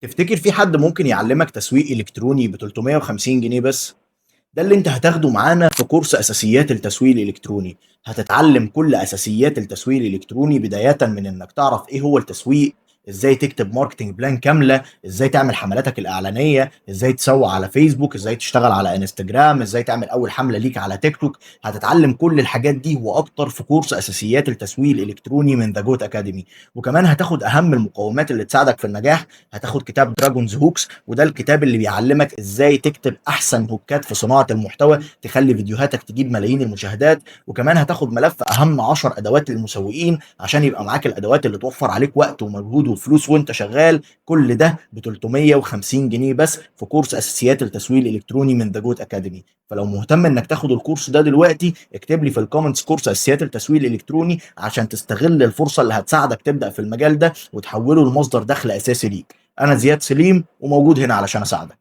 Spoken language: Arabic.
تفتكر في حد ممكن يعلمك تسويق إلكتروني ب 350 جنيه بس؟ ده اللي انت هتاخده معانا في كورس اساسيات التسويق الالكتروني. هتتعلم كل اساسيات التسويق الالكتروني بداية من انك تعرف ايه هو التسويق، ازاي تكتب ماركتنج بلان كاملة، ازاي تعمل حملاتك الاعلانية، ازاي تسوق على فيسبوك، ازاي تشتغل على انستجرام، ازاي تعمل اول حملة ليك على تيك توك. هتتعلم كل الحاجات دي واكتر في كورس اساسيات التسويق الالكتروني من ذا جوت اكاديمي. وكمان هتاخد اهم المقومات اللي تساعدك في النجاح. هتاخد كتاب دراجونز هوكس، وده الكتاب اللي بيعلمك ازاي تكتب احسن هوكات في صناعه المحتوى تخلي فيديوهاتك تجيب ملايين المشاهدات. وكمان هتاخد ملف اهم 10 ادوات للمسوقين عشان يبقى معاك الادوات اللي توفر عليك وقت ومجهود وفلوس وانت شغال. كل ده ب 350 جنيه بس في كورس اساسيات التسويق الالكتروني من ذا جوت اكاديمي. فلو مهتم انك تاخد الكورس ده دلوقتي، اكتب لي في الكومنتس كورس اساسيات التسويق الالكتروني عشان تستغل الفرصه اللي هتساعدك تبدا في المجال ده وتحوله لمصدر دخل اساسي ليك. انا زياد سليم وموجود هنا علشان اساعدك.